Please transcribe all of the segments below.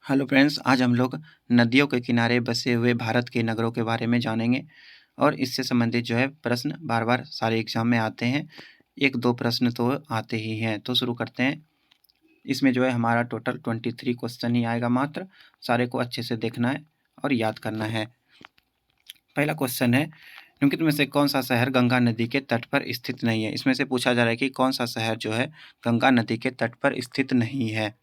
Hello friends, आज हम लोग नदियों के किनारे बसे हुए भारत के नगरों के बारे में जानेंगे और इससे संबंधित जो है प्रश्न बार-बार सारे एग्ज़ाम में आते हैं। 1-2 प्रश्न तो आते ही हैं, तो शुरू करते हैं। इसमें जो है हमारा टोटल 23 क्वेश्चन ही आएगा मात्र, सारे को अच्छे से देखना है और याद करना है। पहला क्वेश्चन है, निम्नलिखित में से कौन-सा शहर गंगा नदी के तट पर स्थित नहीं है? इसमें से पूछा जा रहा है कि कौन-सा शहर जो है गंगा नदी के तट पर स्थित नहीं है?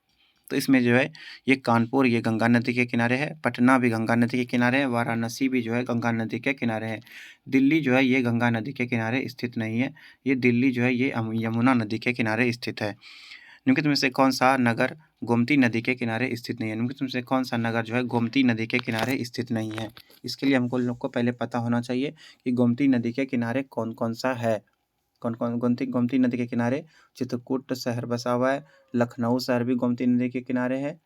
तो इसमें जो है ये कानपुर ये गंगा नदी के किनारे है, पटना भी गंगा नदी के किनारे है, वाराणसी भी जो है गंगा नदी के किनारे है। दिल्ली जो है ये गंगा नदी के किनारे स्थित नहीं है, ये दिल्ली जो है ये यमुना नदी के किनारे स्थित है। निम्नलिखित में से कौन-सा नगर गोमती नदी के किनारे स्थित नहीं है? निम्नलिखित में से कौन-सा नगर जो है गोमती नदी के किनारे स्थित नहीं है? इसके लिए हमको लोग को पहले पता होना चाहिए कि गोमती नदी के किनारे कौन-कौन सा है। कौन-कौन गोमती गोमती नदी के किनारे चित्रकूट शहर बसा हुआ है, लखनऊ शहर भी गोमती नदी के किनारे है।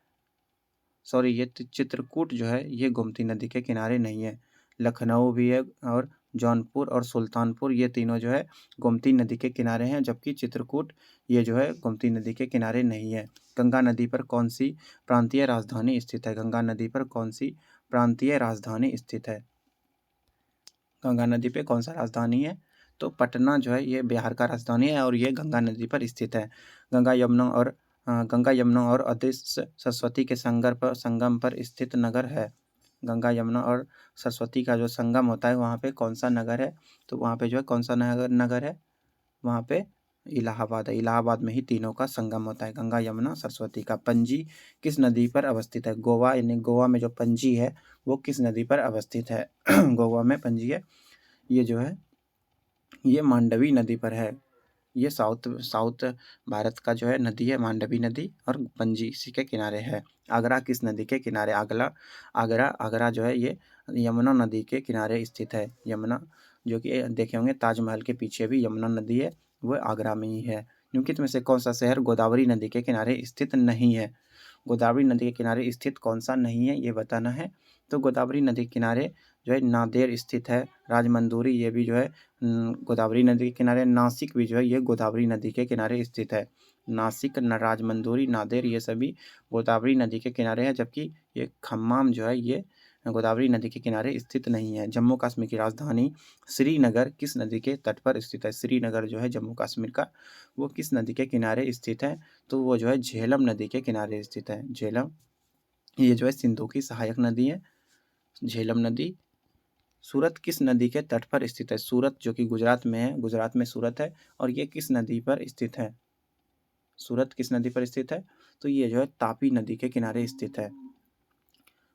सॉरी ये चित्रकूट जो है ये गोमती नदी के किनारे नहीं है। लखनऊ भी है और जौनपुर और सुल्तानपुर ये तीनों जो है गोमती नदी के किनारे हैं, जबकि चित्रकूट ये जो है गोमती नदी के किनारे नहीं है। गंगा नदी पर कौन-सी प्रांतीय राजधानी स्थित है? गंगा नदी पर कौन-सी प्रांतीय राजधानी स्थित है? गंगा नदी पे कौन-सा राजधानी है? तो पटना जो है ये बिहार का राजधानी है और ये गंगा नदी पर स्थित है। गंगा यमुना और अदृश्य सरस्वती के संगम पर स्थित नगर है। गंगा यमुना और सरस्वती का जो संगम होता है वहाँ पे कौन-सा नगर है? तो वहाँ पे जो है कौन-सा नगर नगर है? वहाँ पे इलाहाबाद है। इलाहाबाद में ही तीनों का संगम होता है, गंगा, यमुना, सरस्वती का। पणजी किस नदी पर अवस्थित है? गोवा यानी गोवा में जो पणजी है, वो किस नदी पर अवस्थित है? गोवा में पणजी है, ये जो है, ये मांडवी नदी पर है। ये साउथ साउथ भारत का जो है नदी है मांडवी नदी और पणजी इसी के किनारे है। आगरा किस नदी के किनारे? आगरा आगरा जो है ये यमुना नदी के किनारे स्थित है। यमुना जो कि देखे होंगे ताजमहल के पीछे भी यमुना नदी है, वो आगरा में ही है। निम्नलिखित में से कौन-सा शहर गोदावरी नदी के किनारे स्थित नहीं है? गोदावरी नदी के किनारे स्थित कौन-सा नहीं है, ये बताना है। तो गोदावरी नदी के किनारे जो है नांदेड़ स्थित है, राजमंदुरी ये भी जो है गोदावरी नदी के किनारे। नासिक भी जो है ये गोदावरी नदी के किनारे स्थित है। नासिक, राजमंदुरी, नांदेड़ ये सभी गोदावरी नदी के किनारे हैं, जबकि ये खम्माम जो है ये गोदावरी नदी के किनारे स्थित नहीं है। जम्मू कश्मीर की राजधानी श्रीनगर किस नदी के तट पर स्थित है? श्रीनगर जो है जम्मू कश्मीर का, वो किस नदी के किनारे स्थित है? तो वो जो है झेलम नदी के किनारे स्थित है। झेलम ये जो है सिंधु की सहायक नदी है, झेलम नदी। सूरत किस नदी के तट पर स्थित है? सूरत जो कि गुजरात में है, गुजरात में सूरत है और ये किस नदी पर स्थित है? सूरत किस नदी पर स्थित है? तो ये जो है तापी नदी के किनारे स्थित है।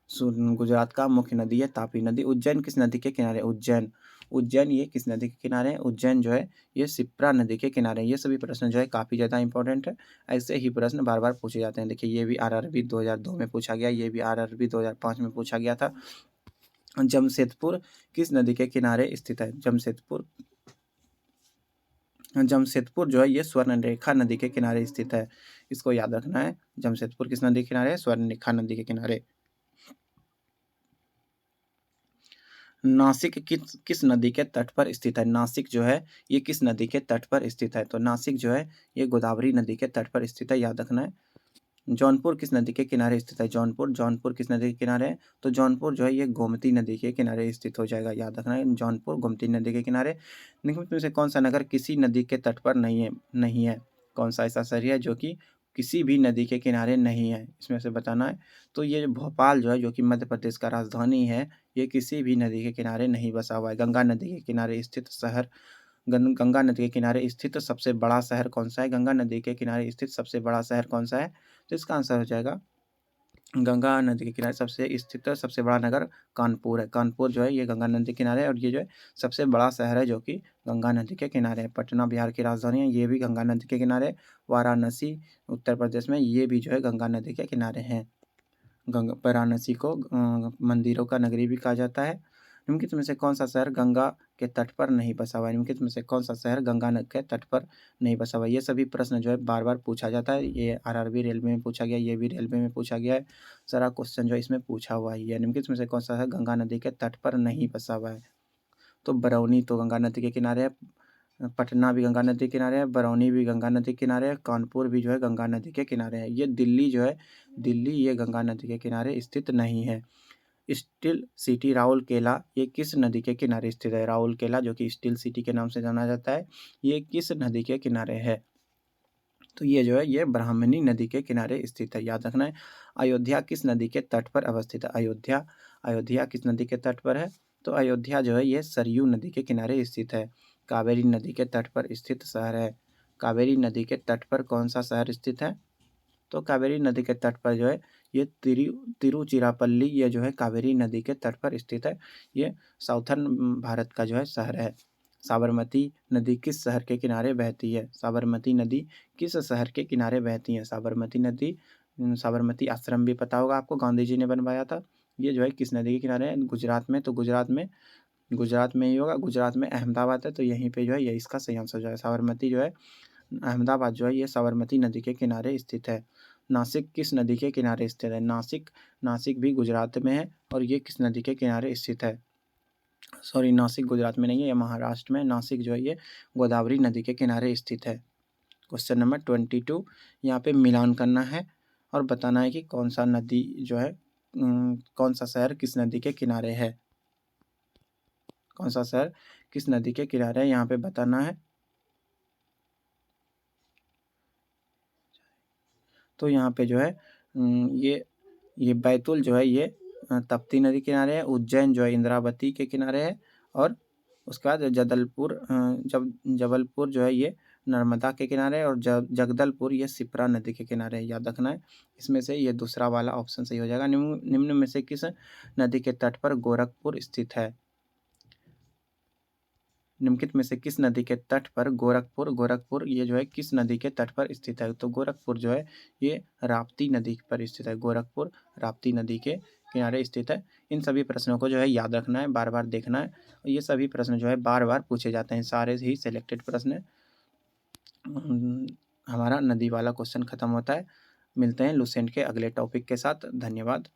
गुजरात का मुख्य नदी है तापी नदी। उज्जैन किस नदी के किनारे? उज्जैन ये किस नदी के किनारे है? उज्जैन जो है ये शिप्रा नदी के किनारे है। ये सभी प्रश्न जो है काफ़ी ज़्यादा इंपॉर्टेंट है। ऐसे ही प्रश्न बार-बार पूछे जाते हैं। देखिए ये भी आरआरबी 2002 में पूछा गया, ये भी आरआरबी 2005 में पूछा गया था। जमशेदपुर किस नदी के किनारे स्थित है? जमशेदपुर जो है ये स्वर्णरेखा नदी के किनारे स्थित है। इसको याद रखना है। जमशेदपुर किस नदी के किनारे है? स्वर्णरेखा नदी के किनारे। नासिक किस किस नदी के तट पर स्थित है? नासिक जो है ये किस नदी के तट पर स्थित है? तो नासिक जो है ये गोदावरी नदी के तट पर स्थित है, याद रखना है। जौनपुर किस नदी के किनारे स्थित है? जौनपुर किस नदी के किनारे है? तो जौनपुर जो है ये गोमती नदी के किनारे स्थित हो जाएगा, याद रखना है। जौनपुर गोमती नदी के किनारे। निम्नलिखित में से कौन सा नगर किसी नदी के तट पर नहीं है? कौन सा ऐसा शहर है जो कि किसी भी नदी के किनारे नहीं है? इसमें से बताना है। तो ये भोपाल जो है, जो कि मध्य प्रदेश का राजधानी है, ये किसी भी नदी के किनारे नहीं बसा हुआ है। गंगा नदी के किनारे स्थित शहर गंगा नदी के किनारे स्थित सबसे बड़ा शहर कौन-सा है? गंगा नदी के किनारे स्थित सबसे बड़ा शहर कौन-सा है? तो इसका आंसर हो जाएगा गंगा नदी के किनारे सबसे स्थित सबसे बड़ा नगर कानपुर है। कानपुर जो है ये गंगा नदी के किनारे है और ये जो है सबसे बड़ा शहर है जो कि गंगा नदी के किनारे है। पटना बिहार की राजधानी है, ये भी गंगा नदी के किनारे है। वाराणसी उत्तर प्रदेश में, ये भी जो है गंगा नदी के किनारे हैं। वाराणसी को मंदिरों का नगरी भी कहा जाता है। निम्नलिखित में से कौन-सा शहर गंगा के तट पर नहीं बसा हुआ है? निम्नलिखित में से कौन-सा शहर गंगा न के तट पर नहीं बसा हुआ है? ये सभी प्रश्न जो है बार-बार पूछा जाता है। ये आरआरबी रेलवे में पूछा गया, ये भी रेलवे में पूछा गया है। सारा क्वेश्चन जो है इसमें पूछा हुआ ही है। निम्नलिखित में से कौन-सा शहर गंगा नदी के तट पर नहीं बसा हुआ है? तो बरौनी तो गंगा नदी के किनारे है। पटना भी गंगा नदी के किनारे है, बरौनी भी गंगा नदी के किनारे है, कानपुर भी जो है गंगा नदी के किनारे है। ये दिल्ली जो है, दिल्ली ये गंगा नदी के किनारे स्थित नहीं है। स्टील सिटी राउरकेला ये किस नदी के किनारे स्थित है? राउरकेला जो कि स्टील सिटी के नाम से जाना जाता है, ये किस नदी के किनारे है? तो ये जो है ये ब्राह्मणी नदी के किनारे स्थित है, याद रखना है। अयोध्या किस नदी के तट पर अवस्थित है? अयोध्या अयोध्या किस नदी के तट पर है? तो अयोध्या जो है ये सरयू नदी के किनारे स्थित है। कावेरी नदी के तट पर स्थित शहर है। कावेरी नदी के तट पर कौन सा शहर स्थित है? तो कावेरी नदी के तट पर जो है ये तिरुचिरापल्ली ये जो है कावेरी नदी के तट पर स्थित है। ये साउथर्न भारत का जो है शहर है। साबरमती नदी किस शहर के किनारे बहती है? साबरमती नदी किस शहर के किनारे बहती है? साबरमती नदी साबरमती आश्रम भी पता होगा आपको, गांधी जी ने बनवाया था। ये जो है किस नदी के किनारे है? गुजरात में। तो गुजरात में ही होगा। गुजरात में अहमदाबाद है, तो यहीं पे जो है ये इसका सही आंसर जो है साबरमती जो है अहमदाबाद जो है ये साबरमती नदी के किनारे स्थित है। नासिक किस नदी के किनारे स्थित है? नासिक भी गुजरात में है और ये किस नदी के किनारे स्थित है? सॉरी, नासिक गुजरात में नहीं है, ये महाराष्ट्र में। नासिक जो है ये गोदावरी नदी के किनारे स्थित है। क्वेश्चन नंबर 22, यहाँ पे मिलान करना है और बताना है कि कौन सा नदी जो है कौन सा शहर किस नदी के किनारे है। कौन सा शहर किस नदी के किनारे है यहाँ पे बताना है। तो यहाँ पे जो है ये बैतूल जो है ये तप्ती नदी के किनारे है। उज्जैन जो है इंद्रावती के किनारे है और उसके बाद जबलपुर जो है ये नर्मदा के किनारे है और जगदलपुर ये शिप्रा नदी के किनारे है, याद रखना है। इसमें से ये दूसरा वाला ऑप्शन सही हो जाएगा। निम्न में से किस नदी के तट पर गोरखपुर स्थित है? निम्नलिखित में से किस नदी के तट पर गोरखपुर ये जो है किस नदी के तट पर स्थित है? तो गोरखपुर जो है ये राप्ती नदी पर स्थित है। गोरखपुर राप्ती नदी के किनारे स्थित है। इन सभी प्रश्नों को जो है याद रखना है, बार बार देखना है। ये सभी प्रश्न जो है बार बार पूछे जाते हैं, सारे ही सिलेक्टेड प्रश्न। हमारा नदी वाला क्वेश्चन खत्म होता है। मिलते हैं लुसेंट के अगले टॉपिक के साथ। धन्यवाद।